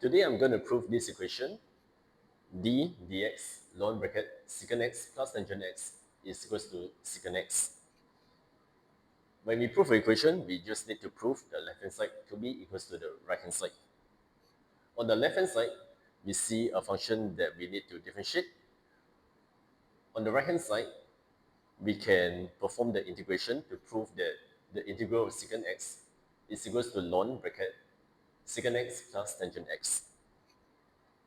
Today I'm going to prove this equation d dx ln bracket secant x plus tangent x is equals to secant x. When we prove an equation, we just need to prove the left hand side to be equals to the right hand side. On the left hand side, we see a function that we need to differentiate. On the right hand side, we can perform the integration to prove that the integral of secant x is equals to ln bracket secant x plus tangent x.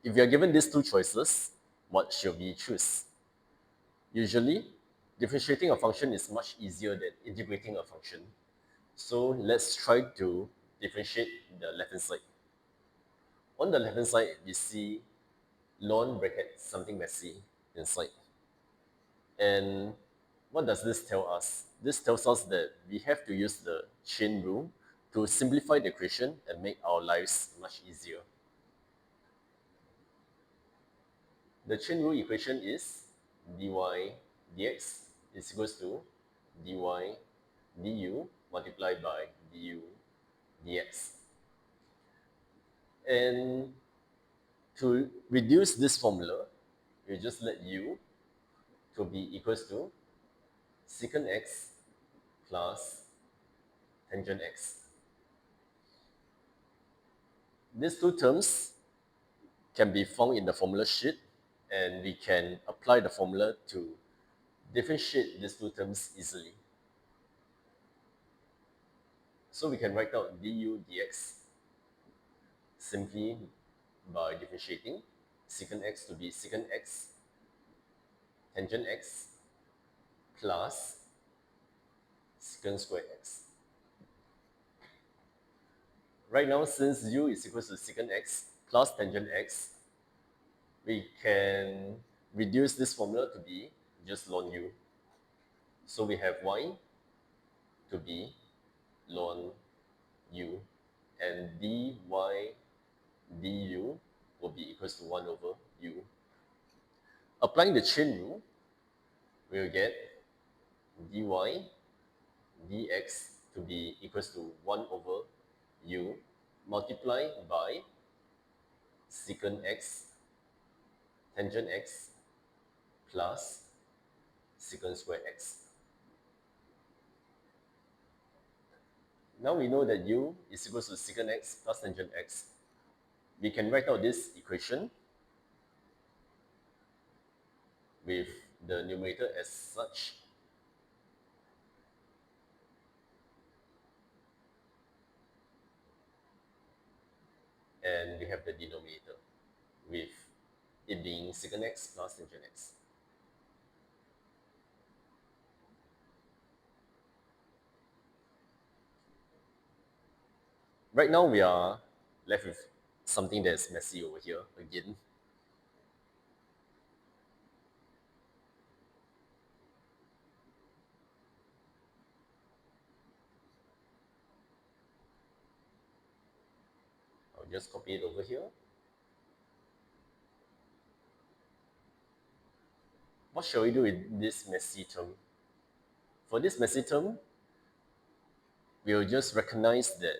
If we are given these two choices, what should we choose? Usually, differentiating a function is much easier than integrating a function. So let's try to differentiate the left-hand side. On the left-hand side, we see ln bracket something messy inside. And what does this tell us? This tells us that we have to use the chain rule to simplify the equation and make our lives much easier. The chain rule equation is dy dx is equals to dy du multiplied by du dx. And to reduce this formula, we just let u to be equals to secant x plus tangent x. These two terms can be found in the formula sheet, and we can apply the formula to differentiate these two terms easily. So we can write out du dx simply by differentiating secant x to be secant x tangent x plus secant squared x. Right now, since u is equal to secant x plus tangent x, we can reduce this formula to be just ln u. So we have y to be ln u, and dy du will be equals to 1 over u. Applying the chain rule, we'll get dy dx to be equals to 1 over u multiplied by secant x tangent x plus secant squared x. Now we know that u is equal to secant x plus tangent x. We can write out this equation with the numerator as such. And we have the denominator with it being secant x plus tangent x. Right now we are left with something that's messy over here again. I'll just copy it over here. What shall we do with this messy term? For this messy term, we'll just recognize that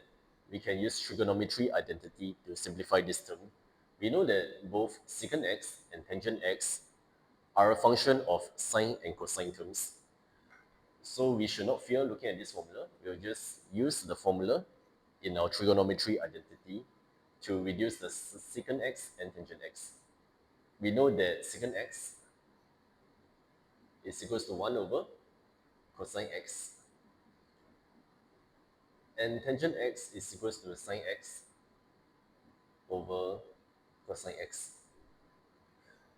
we can use trigonometry identity to simplify this term. We know that both secant x and tangent x are a function of sine and cosine terms. So we should not fear looking at this formula. We'll just use the formula in our trigonometry identity to reduce the secant x and tangent x. We know that secant x is equals to 1 over cosine x, and tangent x is equals to sine x over cosine x.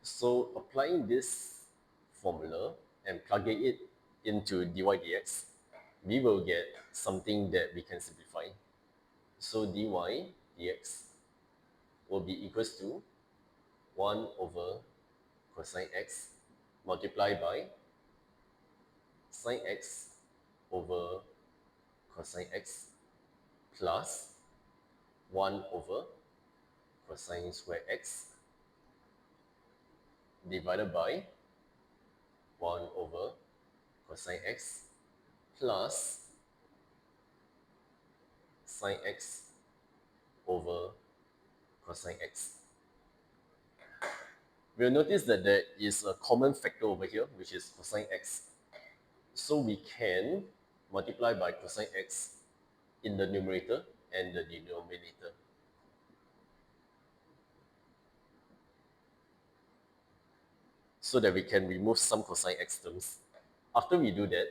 So applying this formula and plugging it into dy dx, we will get something that we can simplify. So dy dx will be equals to 1 over cosine x multiplied by sine x over cosine x plus 1 over cosine square x divided by 1 over cosine x plus sine x over cosine x. We'll notice that there is a common factor over here, which is cosine x. So we can multiply by cosine x in the numerator and the denominator. So that we can remove some cosine x terms. After we do that,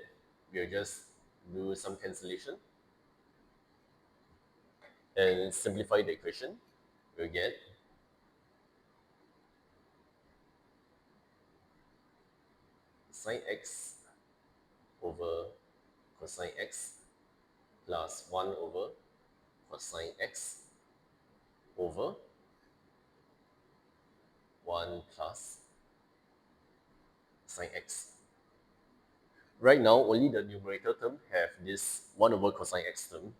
we'll just do some cancellation and simplify the equation. We'll get sine x over cosine x plus 1 over cosine x over 1 plus sine x. Right now, only the numerator term have this 1 over cosine x term.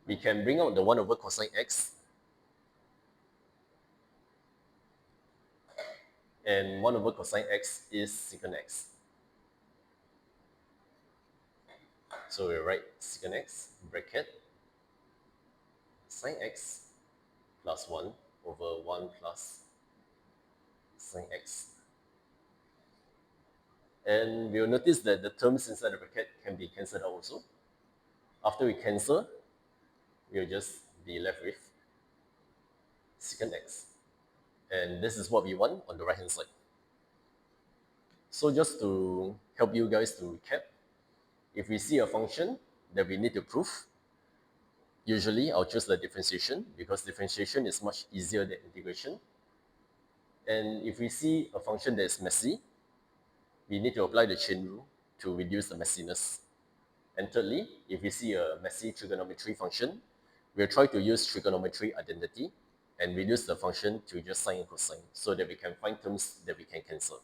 We can bring out the 1 over cosine x, and 1 over cosine x is secant x. So we write secant x bracket sine x plus 1 over 1 plus sine x. And we'll notice that the terms inside the bracket can be cancelled out also. After we cancel, we'll just be left with secant x. And this is what we want on the right hand side. So just to help you guys to recap, if we see a function that we need to prove, usually I'll choose the differentiation because differentiation is much easier than integration. And if we see a function that is messy, we need to apply the chain rule to reduce the messiness. And thirdly, if we see a messy trigonometry function, we'll try to use trigonometry identity and reduce the function to just sine and cosine so that we can find terms that we can cancel.